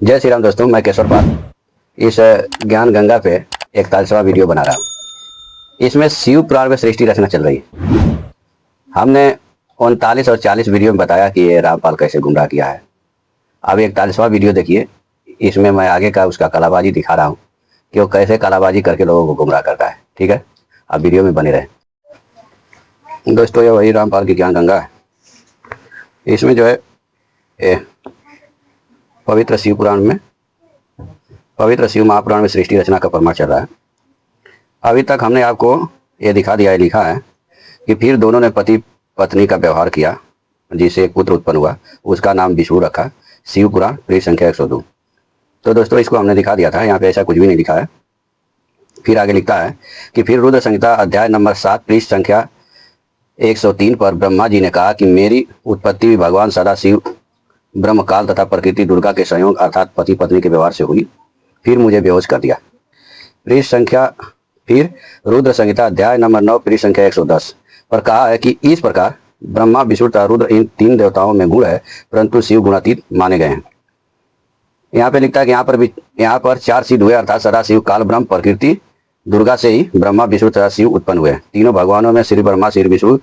जय श्री राम दोस्तों, मैं केशवर पाल इस ज्ञान गंगा पे एक 41वां वीडियो बना रहा हूँ। इसमें शिव पुराण में सृष्टि रचना चल रही है। हमने 39 और 40 वीडियो में बताया कि ये रामपाल कैसे गुमराह किया है। अब 41वां वीडियो देखिए, इसमें मैं आगे का उसका कलाबाजी दिखा रहा हूँ कि वो कैसे कलाबाजी करके लोगों को गुमराह करता है। ठीक है, अब वीडियो में बने रहे। दोस्तों, ये वही रामपाल की ज्ञान गंगा है। इसमें जो है पवित्र शिव पुराण में, पवित्र शिव महापुराण में सृष्टि रचना का प्रमाण चल रहा है। अभी तक हमने आपको ये दिखा दिया है, लिखा है कि फिर दोनों ने पति पत्नी का व्यवहार किया, जिससे एक पुत्र उत्पन्न हुआ, उसका नाम विष्णु रखा। शिव पुराण पृष्ठ संख्या 102। तो दोस्तों, इसको हमने दिखा दिया था, यहाँ पे ऐसा कुछ भी नहीं लिखा है। फिर आगे लिखता है कि फिर रुद्र संहिता अध्याय नंबर 7 पृष्ठ संख्या 103 पर ब्रह्मा जी ने कहा कि मेरी उत्पत्ति भी भगवान सदा शिव ब्रह्म काल तथा प्रकृति दुर्गा के संयोग अर्थात पति पत्नी के व्यवहार से हुई, फिर मुझे बेहोश कर दिया। पृष्ठ संख्या फिर रुद्र संहिता अध्याय नंबर 9 पृष्ठ संख्या 110 पर कहा है कि इस प्रकार ब्रह्मा विष्णु तथा रुद्र इन 3 देवताओं में गुण है, परंतु शिव गुणातीत माने गए हैं। यहाँ पे लिखता है कि यहाँ पर 4 सिद्ध हुए, अर्थात सदा शिव काल ब्रह्म प्रकृति दुर्गा से ही ब्रह्मा विष्णु तथा शिव उत्पन्न हुए। तीनों भगवानों में श्री ब्रह्मा, श्री विष्णु,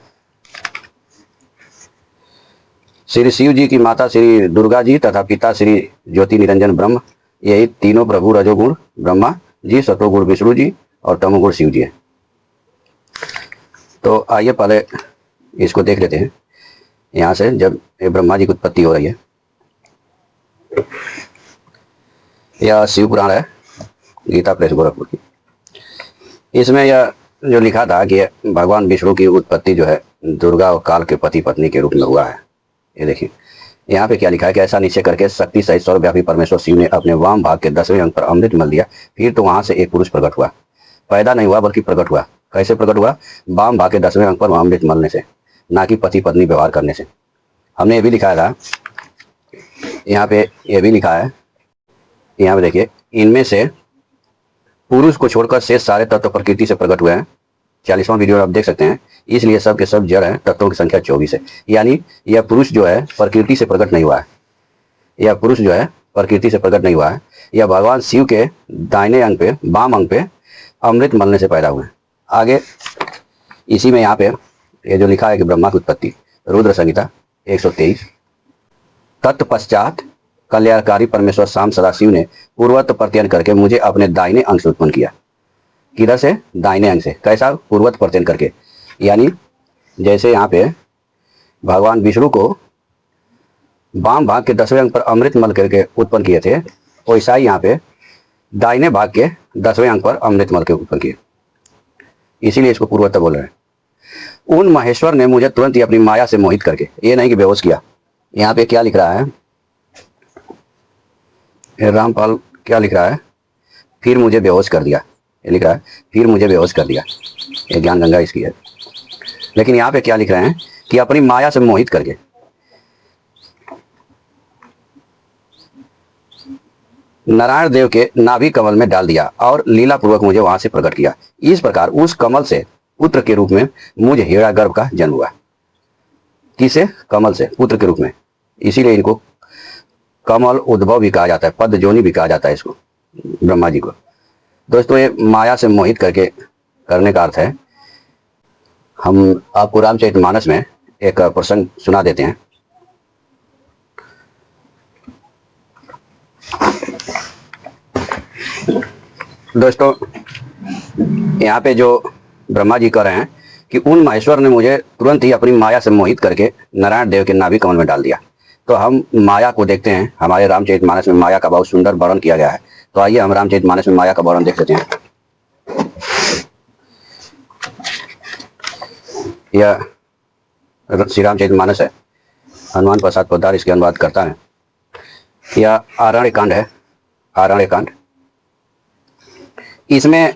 श्री शिव जी की माता श्री दुर्गा जी तथा पिता श्री ज्योति निरंजन ब्रह्म, यही तीनों प्रभु रजोगुण ब्रह्मा जी, सतोगुण विष्णु जी और तमोगुण शिव जी है। तो आइए पहले इसको देख लेते हैं। यहाँ से जब ब्रह्मा जी की उत्पत्ति हो रही है, यह शिव पुराण है, गीता प्रेस गोरखपुर की। इसमें यह जो लिखा था कि भगवान विष्णु की उत्पत्ति जो है दुर्गा और काल के पति पत्नी के रूप में हुआ है। ये देखिए यहाँ पे क्या लिखा है कि ऐसा निश्चय करके शक्ति सहित सर्वव्यापी परमेश्वर शिव ने अपने वाम भाग के 10वें अंग पर अमृत मल दिया। फिर तो वहां से एक पुरुष प्रकट हुआ, पैदा नहीं हुआ बल्कि प्रकट हुआ। कैसे प्रकट हुआ? वाम भाग के 10वें अंग पर अमृत मलने से, ना कि पति पत्नी व्यवहार करने से। हमने ये भी लिखा था, यहाँ पे ये भी लिखा है, यहाँ पे देखिए, इनमें से पुरुष को छोड़कर शेष सारे तत्व प्रकृति से प्रकट हुए हैं। 40वां वीडियो आप देख सकते हैं। इसलिए सब के सब जड़ हैं, तत्वों की संख्या 24 है। यानी यह पुरुष जो है प्रकृति से प्रकट नहीं हुआ है, यह पुरुष जो है प्रकृति से प्रकट नहीं हुआ है, यह भगवान शिव के दाहिने अंग पे, वाम अंग पे अमृत मलने से पैदा हुए हैं। आगे इसी में यहाँ पे ये जो लिखा है कि ब्रह्मा की उत्पत्ति, रुद्र संहिता 123 तत्पश्चात कल्याणकारी परमेश्वर शाम सदाशिव ने पूर्वत प्रत्ययन करके मुझे अपने दाहिने अंग से उत्पन्न किया। किधर से? दाहिने अंग से। कैसा? पूर्वत प्रत्ययन करके। यानी जैसे यहाँ पे भगवान विष्णु को वाम भाग के 10वें अंग पर अमृत मल करके उत्पन्न किए थे, वैसा ही यहाँ पे दाहिने भाग के 10वें अंग पर अमृत मल के उत्पन्न किए। इसीलिए इसको पूर्वत बोल रहे हैं। उन महेश्वर ने मुझे तुरंत ही अपनी माया से मोहित करके, ये नहीं कि बेहोश किया। यहाँ पे क्या लिख रहा है रामपाल, क्या लिख रहा है? फिर मुझे बेहोश कर दिया। ये लिख रहा है फिर मुझे बेहोश कर दिया। ये ज्ञान गंगा इसकी है। लेकिन यहाँ पे क्या लिख रहे हैं कि अपनी माया से मोहित करके, नारायण देव के नाभि कमल में डाल दिया और लीला पूर्वक मुझे वहां से प्रकट किया। इस प्रकार उस कमल से पुत्र के रूप में मुझे हिरण्यगर्भ का जन्म हुआ। किसे? कमल से पुत्र के रूप में। इसीलिए इनको कमल उद्भव भी कहा जाता है, पद जोनि भी कहा जाता है इसको, ब्रह्मा जी को। दोस्तों, ये माया से मोहित करके करने का अर्थ है। हम आपको रामचरितमानस में एक प्रसंग सुना देते हैं। दोस्तों, यहाँ पे जो ब्रह्मा जी कह रहे हैं कि उन महेश्वर ने मुझे तुरंत ही अपनी माया से मोहित करके नारायण देव के नाभि कमल में डाल दिया। तो हम माया को देखते हैं। हमारे रामचरितमानस में माया का बहुत सुंदर वर्णन किया गया है। तो आइए हम रामचरितमानस में माया का वर्णन देख लेते हैं। यह श्री रामचरितमानस है, हनुमान प्रसाद पोद्दार इसके अनुवाद करता है। यह आरण्य कांड है, आरण्य कांड। इसमें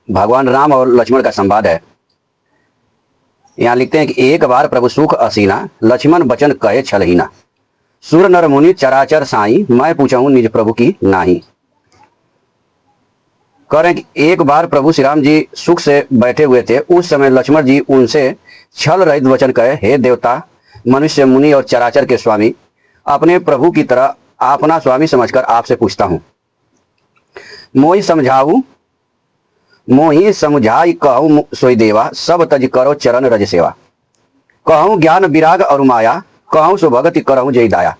भगवान राम और लक्ष्मण का संवाद है। यहाँ लिखते हैं कि एक बार प्रभु सुख असीना, लक्ष्मण बचन कहे छलहीना, सुर नर मुनि चराचर साई, मैं पूछूं निज प्रभु की नाही। कह रहे हैं कि एक बार प्रभु श्री राम जी सुख से बैठे हुए थे। उस समय लक्ष्मण जी उनसे छल रहित वचन कहे, हे देवता, मनुष्य, मुनि और चराचर के स्वामी, अपने प्रभु की तरह अपना स्वामी समझकर आपसे पूछता हूं। मोहि समझाऊ मोहि समझाई कहूं सोई देवा, सब तज करो चरण रज सेवा। कहूं ज्ञान विराग और माया, कहूं सो भगति करहूं जय दाया।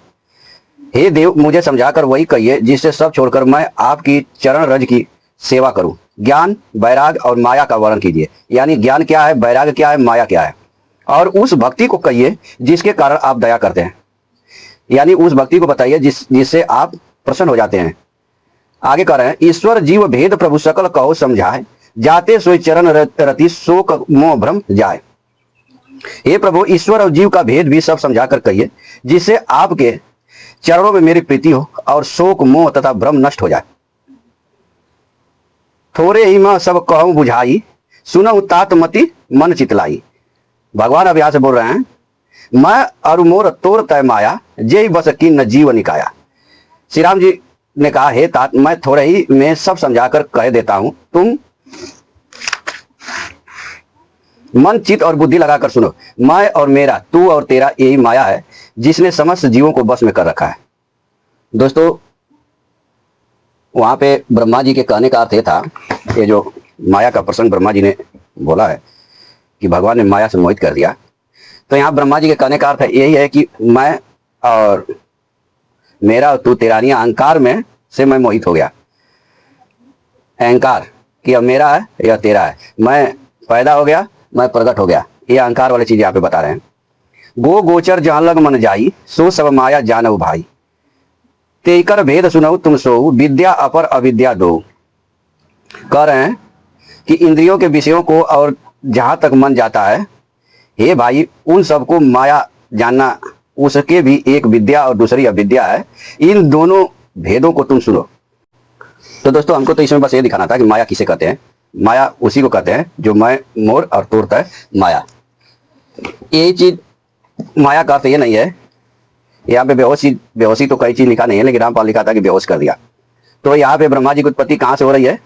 हे देव, मुझे समझाकर वही कहिए जिससे सब छोड़कर मैं आपकी चरण रज की सेवा करूं। ज्ञान, वैराग और माया का वर्णन कीजिए, यानी ज्ञान क्या है, वैराग क्या है, माया क्या है। और उस भक्ति को कहिए जिसके कारण आप दया करते हैं, यानी उस भक्ति को बताइए जिससे आप प्रसन्न हो जाते हैं। आगे कह रहे हैं, ईश्वर जीव भेद प्रभु सकल कहो समझाए, जाते सोई चरण रति शोक मोह भ्रम जाए। हे प्रभु, ईश्वर और जीव का भेद भी सब समझाकर कहिए जिससे आपके चरणों में मेरी प्रीति हो और शोक मोह तथा भ्रम नष्ट हो जाए। थोड़े ही मैं सब कहूं बुझाई, सुनऊ तात मति मन चितलाई। भगवान अब यहां से बोल रहे हैं, मैं अरु मोर तोर तय माया, जय बस की न जीव निकाया। श्री राम जी ने कहा, हे तात, मैं थोड़े ही में सब समझाकर कह देता हूं, तुम मन चित और बुद्धि लगाकर सुनो। मैं और मेरा, तू और तेरा, यही माया है जिसने समस्त जीवों को बस में कर रखा है। दोस्तों, वहां पे ब्रह्मा जी के कहने का अर्थ यह था, ये जो माया का प्रसंग ब्रह्मा जी ने बोला है कि भगवान ने माया से मोहित कर दिया, तो यहाँ ब्रह्मा जी के कहने का अर्थ यही है कि मैं और मेरा और तू तेरा, अहंकार में से मैं मोहित हो गया। अहंकार कि अब मेरा है या तेरा है, मैं पैदा हो गया, मैं प्रकट हो गया, ये अहंकार वाली चीज यहाँ पे बता रहे हैं। गो गोचर जहां लग मन जाई, सो सब माया जानव भाई। तेकर भेद सुनऊ तुम सो, विद्या अपर अविद्या दो। कह रहे हैं कि इंद्रियों के विषयों को और जहां तक मन जाता है, हे भाई, उन सबको माया जानना, उसके भी एक विद्या और दूसरी अविद्या है। इन दोनों भेदों को तुम सुनो। तो दोस्तों, हमको तो इसमें बस ये दिखाना था कि माया किसे कहते हैं। माया उसी को कहते हैं जो मैं, मोर और तोड़ता है माया। यही चीज माया का अर्थ ये नहीं है। यहाँ पे बेहोशी तो कई चीज लिखा नहीं है, लेकिन रामपाल लिखा था कि बेहोश कर दिया। तो यहाँ पे ब्रह्मा जी की उत्पत्ति कहाँ से हो रही है?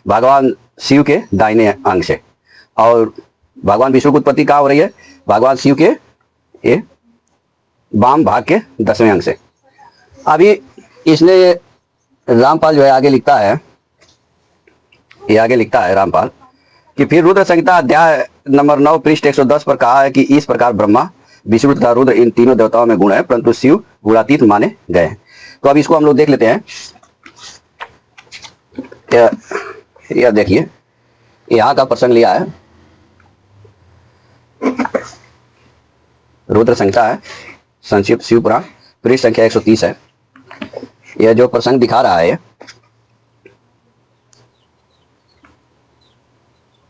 भगवान शिव के दाहिने अंग से। और भगवान विष्णु की उत्पत्ति कहाँ हो रही है? भगवान शिव के ये वाम भाग के 10वें अंग से। अभी इसने रामपाल जो है आगे लिखता है, ये आगे लिखता है रामपाल कि फिर रुद्र संहिता अध्याय नंबर 9 पृष्ठ 110 पर कहा है कि इस प्रकार ब्रह्मा, विष्णु तथा रुद्र इन तीनों देवताओं में गुण है, परंतु शिव गुणातीत माने गए हैं। तो अब इसको हम लोग देख लेते हैं। यह देखिए, यहाँ का प्रसंग लिया है, रुद्र संहिता है, संक्षिप्त शिव पुराण, पृष्ठ संख्या 130 है। यह जो प्रसंग दिखा रहा है,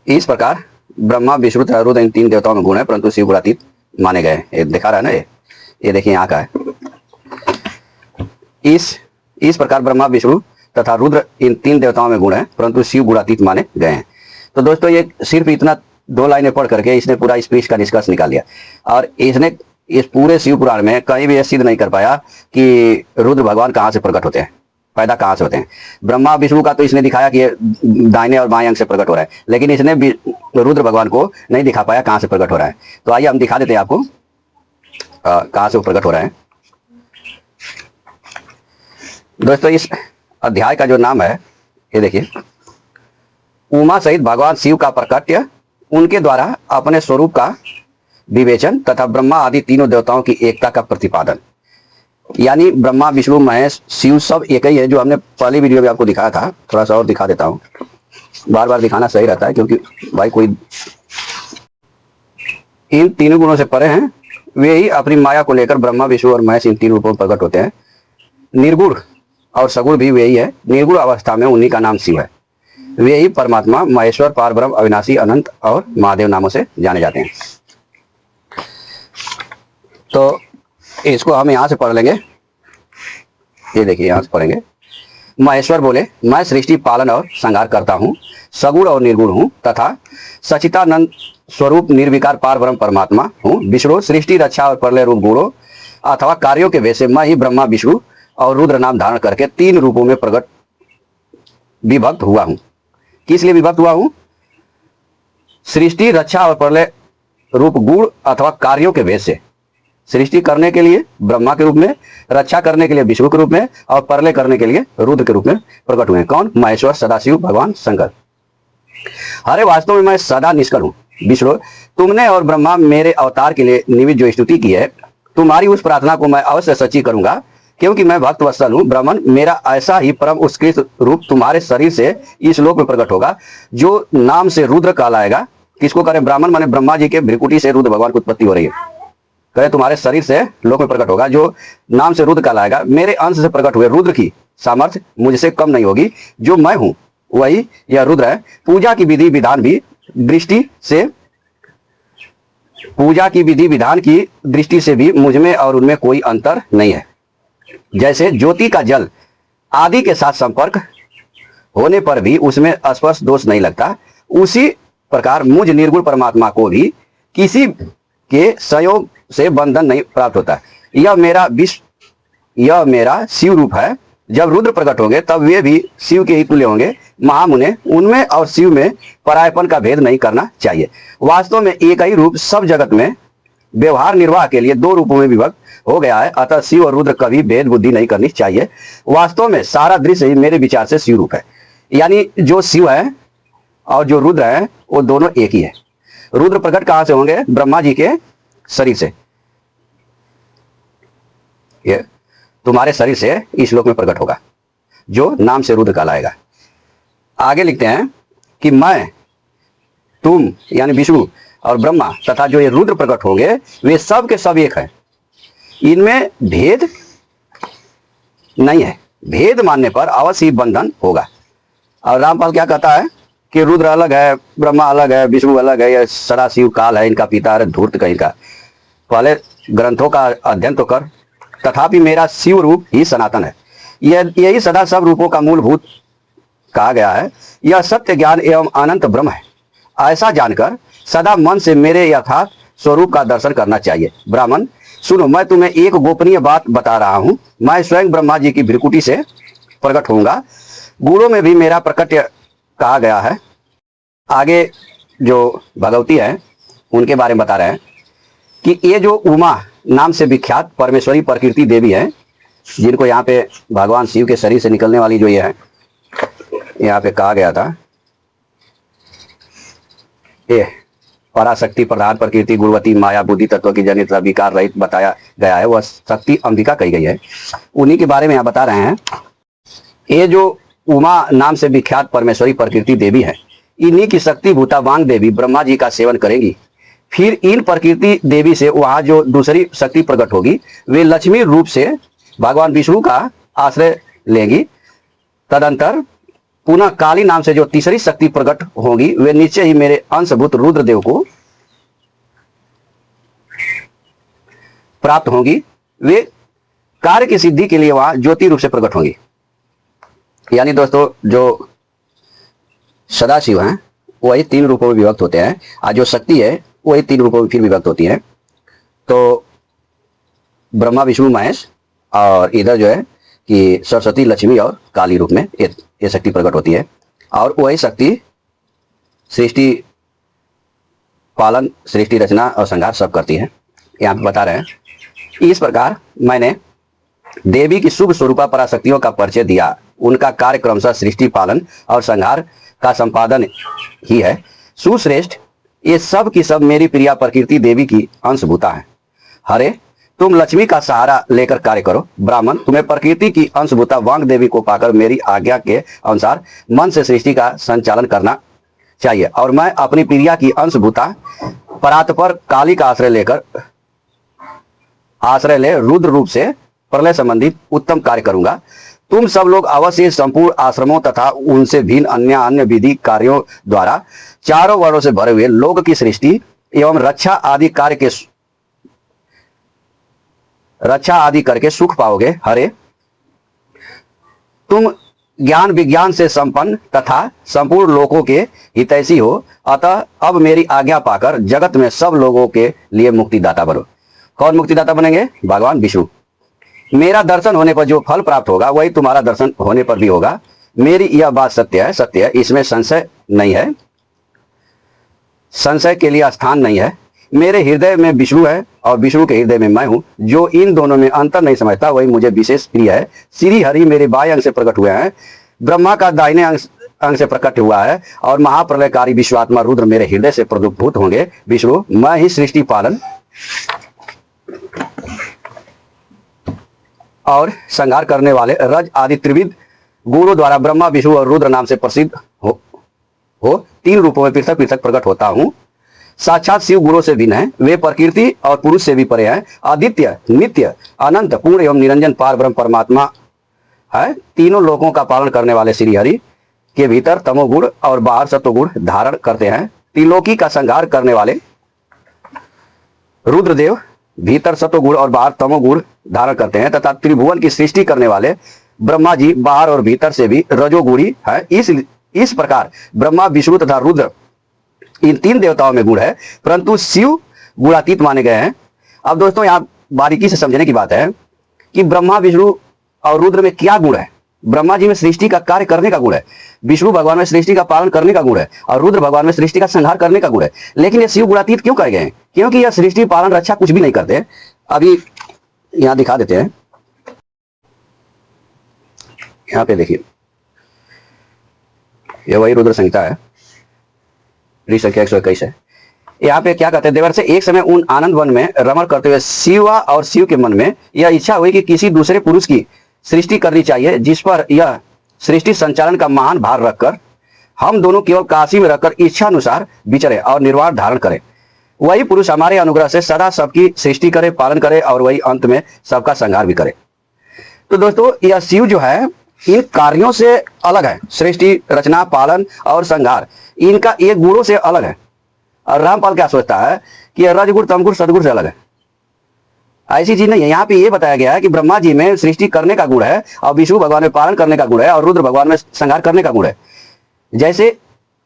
इस प्रकार ब्रह्मा, विष्णु तथा रुद्र इन तीन देवताओं में गुण है, परंतु शिव गुणातीत माने गए। ये दिखा रहा है ना, ये देखिए यहाँ का है। इस प्रकार ब्रह्मा, विष्णु तथा रुद्र इन तीन देवताओं में गुण है, परंतु शिव गुणातीत माने गए हैं। तो दोस्तों, ये सिर्फ इतना 2 लाइनें पढ़ करके इसने पूरा इस पृष्ठ का निष्कर्ष निकाल लिया। और इसने इस पूरे शिव पुराण में कहीं भी यह सिद्ध नहीं कर पाया कि रुद्र भगवान कहाँ से प्रकट होते हैं, पैदा कहाँ से होते हैं। ब्रह्मा विष्णु का तो इसने दिखाया कि दाहिने और बाएं अंग से प्रकट हो रहा है, लेकिन इसने रुद्र भगवान को नहीं दिखा पाया कहाँ से प्रकट हो रहा है। तो आइए हम दिखा देते हैं आपको कहाँ से वो प्रकट हो रहा है। दोस्तों, इस अध्याय का जो नाम है, ये देखिए, उमा सहित भगवान शिव का प्रकट्य, उनके द्वारा अपने स्वरूप का विवेचन तथा ब्रह्मा आदि तीनों देवताओं की एकता का प्रतिपादन। यानी ब्रह्मा, विष्णु, महेश, शिव सब एक ही है, जो हमने पहली वीडियो में आपको दिखाया था। थोड़ा सा और दिखा देता हूं, बार बार दिखाना सही रहता है, क्योंकि भाई कोई इन तीनों गुणों से परे हैं, वे ही अपनी माया को लेकर ब्रह्मा, विष्णु और महेश इन तीन रूपों में प्रकट होते हैं। निर्गुण और सगुण भी वे ही है। निर्गुण अवस्था में उन्हीं का नाम शिव है। वे ही परमात्मा, महेश्वर, पारब्रह्म, अविनाशी, अनंत और महादेव नामों से जाने जाते हैं। तो इसको हम यहां से पढ़ लेंगे। ये देखिए, यहां से पढ़ेंगे। महेश्वर बोले, मैं सृष्टि पालन और संहार करता हूं, सगुण और निर्गुण हूं तथा सचितानंद स्वरूप निर्विकार पारब्रह्म परमात्मा हूं। विष्णु सृष्टि, रक्षा और प्रलय रूप गुणों अथवा कार्यों के वैसे मैं ही ब्रह्मा, विष्णु और रुद्र नाम धारण करके 3 रूपों में प्रकट विभक्त हुआ हूं। किस लिए विभक्त हुआ हूं? सृष्टि, रक्षा और प्रलय रूप गुण अथवा कार्यों के भेद से। सृष्टि करने के लिए ब्रह्मा के रूप में, रक्षा करने के लिए विष्णु के रूप में और प्रलय करने के लिए रुद्र के रूप में प्रकट हुए। कौन? महेश्वर, सदाशिव, भगवान शंकर। अरे वास्तव में मैं सदा निष्कल हूं। विष्णु, तुमने और ब्रह्मा मेरे अवतार के लिए निमित्त जो स्तुति की है, तुम्हारी उस प्रार्थना को मैं अवश्य सच्ची करूंगा, क्योंकि मैं भक्त वत्सल हूं। ब्राह्मण, मेरा ऐसा ही परम उत्कृष्ट रूप तुम्हारे शरीर से इस लोक में प्रकट होगा, जो नाम से रुद्र कहलाएगा। किसको करें? ब्राह्मण माने ब्रह्मा जी के भ्रिकुटी से रुद्र भगवान की उत्पत्ति हो रही है। कहे तुम्हारे शरीर से लोक में प्रकट होगा, जो नाम से रुद्र कहलाएगा। मेरे अंश से प्रकट हुए रुद्र की सामर्थ्य मुझसे कम नहीं होगी। जो मैं हूं वही यह रुद्र है। पूजा की विधि विधान की दृष्टि से भी मुझ में और उनमें कोई अंतर नहीं है। जैसे ज्योति का जल आदि के साथ संपर्क होने पर भी उसमें स्पर्श दोष नहीं लगता, उसी प्रकार मुझ निर्गुण परमात्मा को भी किसी के संयोग से बंधन नहीं प्राप्त होता। यह मेरा शिव रूप है। जब रुद्र प्रकट होंगे तब वे भी शिव के ही तुल्य होंगे। महामुने, उनमें और शिव में परायपन का भेद नहीं करना चाहिए। वास्तव में एक ही रूप सब जगत में व्यवहार निर्वाह के लिए दो रूपों में विभक्त हो गया है, अतः शिव और रुद्र कभी भेद बुद्धि नहीं करनी चाहिए। वास्तव में सारा दृश्य ही मेरे विचार से शिव रूप है। यानी जो शिव है और जो रुद्र है वो दोनों एक ही है। रुद्र प्रकट कहां से होंगे? ब्रह्मा जी के शरीर से। ये तुम्हारे शरीर से इस लोक में प्रकट होगा, जो नाम से रुद्र कहलाएगा। आगे लिखते हैं कि मैं, तुम यानी विष्णु और ब्रह्मा तथा जो ये रुद्र प्रकट होंगे वे सब के सब एक हैं। इनमें भेद नहीं है। भेद मानने पर अवश्य ही बंधन होगा। और रामपाल क्या कहता है कि रुद्र अलग है, ब्रह्मा अलग है, विष्णु अलग है, यह सदाशिव काल है, इनका पिता है धूर्त कहीं का। पहले ग्रंथों का अध्ययन तो कर। तथापि मेरा शिव रूप ही सनातन है। यही सदा सब रूपों का मूलभूत कहा गया है। यह सत्य ज्ञान एवं अनंत ब्रह्म है। ऐसा जानकर सदा मन से मेरे यथार्थ स्वरूप का दर्शन करना चाहिए। ब्राह्मण सुनो, मैं तुम्हें एक गोपनीय बात बता रहा हूं। मैं स्वयं ब्रह्मा जी की भ्रिकुटी से प्रकट होऊंगा। गुणों में भी मेरा प्रकट्य कहा गया है। आगे जो भगवती है उनके बारे में बता रहे हैं कि ये जो उमा नाम से विख्यात परमेश्वरी प्रकृति देवी है, जिनको यहाँ पे भगवान शिव के शरीर से निकलने वाली जो ये है, यहाँ पे कहा गया था ये पराशक्ति प्रधान प्रकृति गुणवती माया बुद्धि तत्व की जनित विकार रहित बताया गया है, वह शक्ति अंबिका कही गई है। उन्हीं के बारे में यहाँ बता रहे हैं। ये जो उमा नाम से विख्यात परमेश्वरी प्रकृति देवी है, इन्हीं की शक्ति भूता वांग देवी ब्रह्मा जी का सेवन करेंगी। फिर इन प्रकृति देवी से वहां जो दूसरी शक्ति प्रकट होगी वे लक्ष्मी रूप से भगवान विष्णु का आश्रय लेंगी। तदंतर पुनः काली नाम से जो तीसरी शक्ति प्रकट होगी वे निश्चय ही मेरे अंशभूत रुद्रदेव को प्राप्त होंगी। वे कार्य की सिद्धि के लिए वहां ज्योति रूप से प्रकट होंगी। यानी दोस्तों जो सदाशिव हैं वही तीन रूपों में विभक्त होते हैं, और जो शक्ति है वही तीन रूपों में फिर विभक्त होती है। तो ब्रह्मा विष्णु महेश, और इधर जो है कि सरस्वती लक्ष्मी और काली रूप में ये शक्ति प्रकट होती है। और वही शक्ति सृष्टि पालन, सृष्टि रचना और संहार सब करती है। यहाँ पे बता रहे हैं इस प्रकार मैंने देवी की शुभ स्वरूपा पराशक्तियों का परिचय दिया। उनका कार्य क्रमशः सृष्टि पालन और संहार का संपादन ही है। सुश्रेष्ठ, ये सब की सब मेरी प्रिया प्रकृति देवी की अंशभूता है। हरे, तुम लक्ष्मी का सहारा लेकर कार्य करो। ब्राह्मण, तुम्हें प्रकृति की अंशभूता वांग देवी को पाकर मेरी आज्ञा के अनुसार मन से सृष्टि का संचालन करना चाहिए, और मैं अपनी प्रिया की अंशभूता परात्पर काली का आश्रय ले रुद्र रूप से प्रलय संबंधित उत्तम कार्य करूंगा। तुम सब लोग अवश्य संपूर्ण आश्रमों तथा उनसे भिन्न अन्य विधि कार्यों द्वारा चारों वर्णों से भरे हुए लोक की सृष्टि एवं रक्षा आदि करके सुख पाओगे। हरे, तुम ज्ञान विज्ञान से संपन्न तथा संपूर्ण लोकों के हितैषी हो, अतः अब मेरी आज्ञा पाकर जगत में सब लोगों के लिए मुक्तिदाता बनो। कौन मुक्तिदाता बनेंगे? भगवान विष्णु। मेरा दर्शन होने पर जो फल प्राप्त होगा वही तुम्हारा दर्शन होने पर भी होगा। मेरी यह बात सत्य है, इसमें संशय नहीं है, संशय के लिए स्थान नहीं है। मेरे हृदय में विष्णु है और विष्णु के हृदय में मैं हूं। जो इन दोनों में अंतर नहीं समझता वही मुझे विशेष प्रिय है। श्री हरि मेरे बाएं अंग से प्रकट हुए हैं, ब्रह्मा का दाहिने अंग से प्रकट हुआ है और महाप्रलयकारी विश्वात्मा रुद्र मेरे हृदय से प्रदुभूत होंगे। विष्णु मैं ही सृष्टि पालन और संहार करने वाले रज आदि त्रिविध गुणों द्वारा ब्रह्मा विष्णु और रुद्र नाम से प्रसिद्ध हो तीन रूपों में पृथक पृथक प्रकट होता हूं। साक्षात शिव गुणों से भिन्न है, वे प्रकृति और पुरुष से भी परे हैं। आदित्य नित्य अनंत पूर्ण एवं निरंजन पार ब्रह्म परमात्मा है। तीनों लोकों का पालन करने वाले श्री हरि के भीतर तमोगुण और बाहर सत्वगुण धारण करते हैं। त्रिलोकी का संहार करने वाले रुद्रदेव भीतर सत्वगुण और बाहर तमोगुण धारण करते हैं तथा त्रिभुवन की सृष्टि करने वाले ब्रह्मा जी बाहर और भीतर से भी रजोगुणी है। इस प्रकार ब्रह्मा विष्णु तथा रुद्र इन तीन देवताओं में गुण है, परंतु शिव गुणातीत माने गए हैं। अब दोस्तों यहाँ बारीकी से समझने की बात है कि ब्रह्मा विष्णु और रुद्र में क्या गुण है। ब्रह्मा जी में सृष्टि का कार्य करने का गुण है, विष्णु भगवान में सृष्टि का पालन करने का गुण है और रुद्र भगवान में सृष्टि का संहार करने का गुण है। लेकिन ये शिव गुणातीत क्यों कहे गए हैं? क्योंकि यह सृष्टि पालन रक्षा कुछ भी नहीं करते। अभी यहां दिखा देते हैं, यहां पे देखिए, यह वही रुद्र संहिता है, संख्या 121 है। यहाँ पे क्या कहते हैं, देवर से एक समय उन आनंद वन में रमण करते हुए शिवा और शिव के मन में यह इच्छा हुई कि किसी दूसरे पुरुष की सृष्टि करनी चाहिए, जिस पर यह सृष्टि संचालन का महान भार रखकर हम दोनों केवल काशी में रहकर इच्छा अनुसार विचरे और निर्वाण धारण करें। वही पुरुष हमारे अनुग्रह से सदा सबकी सृष्टि करे, पालन करे और वही अंत में सबका संहार भी करे। तो दोस्तों यह शिव जो है इन कार्यों से अलग है, सृष्टि रचना पालन और संहार इनका एक गुणों से अलग है। और रामपाल क्या सोचता है कि यह रजगुण तमगुण सदगुण से अलग है। ऐसी चीज नहीं है। यहाँ पे ये बताया गया है कि ब्रह्मा जी में सृष्टि करने का गुण है और विष्णु भगवान में पालन करने का गुण है और रुद्र भगवान में संहार करने का गुण है। जैसे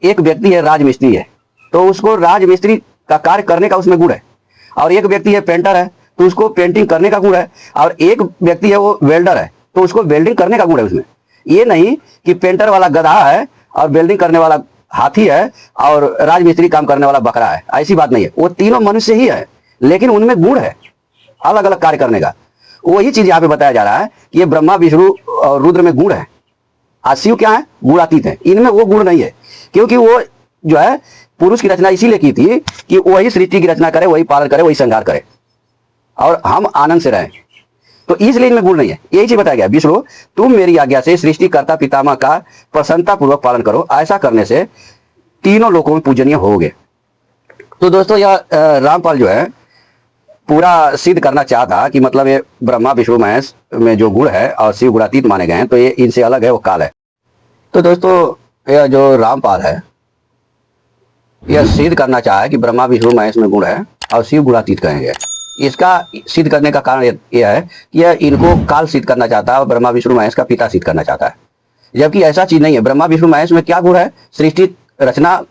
एक व्यक्ति है राजमिस्त्री है तो उसको राजमिस्त्री का कार्य करने का उसमें गुण है, और एक व्यक्ति है पेंटर है तो उसको पेंटिंग करने का गुण है, और एक व्यक्ति है वो वेल्डर है तो उसको वेल्डिंग करने का गुण है उसमें। ये नहीं कि पेंटर वाला गधा है और वेल्डिंग करने वाला हाथी है और राजमिस्त्री काम करने वाला बकरा है, ऐसी बात नहीं है। वो तीनों मनुष्य ही है लेकिन उनमें गुण है अलग अलग कार्य करने का। वही चीज यहाँ पे बताया जा रहा है कि ये ब्रह्मा विष्णु और रुद्र में गुण है, और शिव क्या है, गुणातीत है। इनमें वो गुण नहीं है, क्योंकि वो जो है पुरुष की रचना इसीलिए की थी कि वही सृष्टि की रचना करे, वही पालन करे, वही संहार करे और हम आनंद से रहें। तो इसलिए इनमें गुण नहीं है। यही चीज बताया गया, विष्णु तुम मेरी आज्ञा से सृष्टिकर्ता पितामह का प्रसन्नता पूर्वक पालन करो, ऐसा करने से तीनों लोकों में पूजनीय होगे। तो दोस्तों यह रामपाल जो है पूरा सिद्ध करना चाहता कि मतलब ये ब्रह्मा विष्णु महेश में जो गुण है और शिव गुणातीत माने गए हैं तो ये इनसे अलग है, वो काल है। तो दोस्तों यह जो रामपाल है यह सिद्ध करना चाहा है कि ब्रह्मा विष्णु महेश में गुण है और शिव गुणातीत कहेंगे। इसका सिद्ध करने का कारण यह है कि यह इनको काल सिद्ध करना चाहता है और ब्रह्मा विष्णु महेश का पिता सिद्ध करना चाहता है, जबकि ऐसा चीज नहीं है। ब्रह्मा विष्णु महेश में क्या गुण है, सृष्टि रचना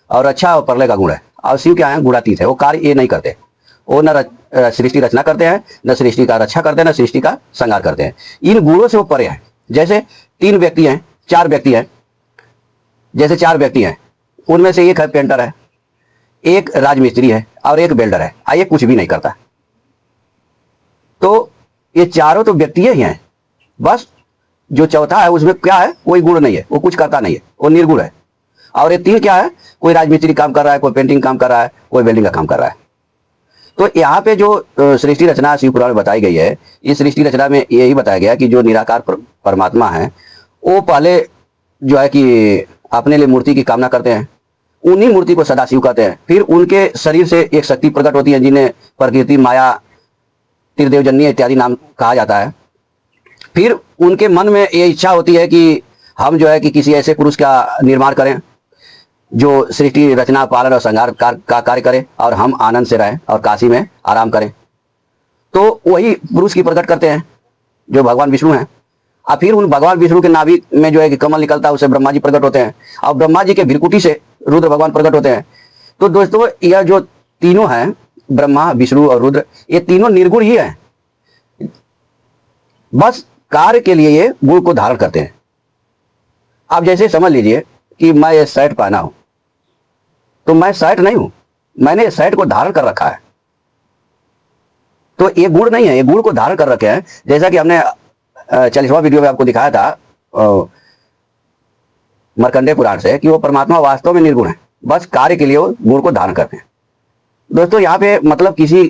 और रक्षा और प्रलय का गुण है, और शिव क्या है, गुणातीत है। वो कार्य ये नहीं करते, वो न सृष्टि रचना करते हैं, न सृष्टि का रक्षा करते हैं, न सृष्टि का संहार करते हैं। इन गुणों से वो परे हैं। जैसे तीन व्यक्ति हैं, चार व्यक्ति हैं, जैसे चार व्यक्ति हैं उनमें से एक है पेंटर है, एक राजमिस्त्री है और एक वेल्डर है, ये कुछ भी नहीं करता। तो ये चारों तो व्यक्ति ही हैं, बस जो चौथा है उसमें क्या है, कोई गुण नहीं है, वो कुछ करता नहीं है, वो निर्गुण है। और ये तीन क्या है, कोई राजमिस्त्री काम कर रहा है, कोई पेंटिंग काम कर रहा है, कोई वेल्डिंग का काम कर रहा है। तो यहाँ पे जो सृष्टि रचना शिव पुराण में बताई गई है, इस सृष्टि रचना में यही बताया गया कि जो निराकार परमात्मा है वो पहले जो है कि अपने लिए मूर्ति की कामना करते हैं, उन्हीं मूर्ति को सदाशिव कहते हैं। फिर उनके शरीर से एक शक्ति प्रकट होती है जिन्हें प्रकृति, माया, त्रिदेवजन्य इत्यादि नाम कहा जाता है। फिर उनके मन में ये इच्छा होती है कि हम जो है कि किसी ऐसे पुरुष का निर्माण करें जो सृष्टि रचना पालन और संहार का कार्य करे और हम आनंद से रहें और काशी में आराम करें। तो वही पुरुष की प्रकट करते हैं जो भगवान विष्णु हैं। और फिर उन भगवान विष्णु के नाभि में जो है कि कमल निकलता है, उसे ब्रह्मा जी प्रकट होते हैं, और ब्रह्मा जी के भृकुटी से रुद्र भगवान प्रकट होते हैं। तो दोस्तों यह जो तीनों हैं, ब्रह्मा विष्णु और रुद्र, ये तीनों निर्गुण ही हैं, बस कार्य के लिए ये गुण को धारण करते हैं। आप जैसे समझ लीजिए कि मैं ये शर्ट पहना हूं तो मैं शर्ट नहीं हूं, मैंने सेट को धारण कर रखा है। तो ये गुण नहीं है, ये गुण को धारण कर रखे हैं। जैसा कि हमने 40वां वीडियो में आपको दिखाया था मार्कंडेय पुराण से, कि वो परमात्मा वास्तव में निर्गुण है, बस कार्य के लिए वो गुण को धारण करते हैं। दोस्तों यहाँ पे मतलब किसी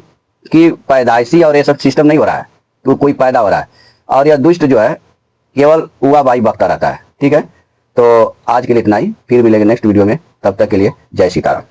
की पैदाइशी और ये सब सिस्टम नहीं हो रहा है, तो कोई पैदा हो रहा है, और यह दुष्ट जो है केवल उवा बाई बकता रहता है। ठीक है, तो आज के लिए इतना ही, फिर मिलेंगे नेक्स्ट वीडियो में। तब तक के लिए जय सीताराम।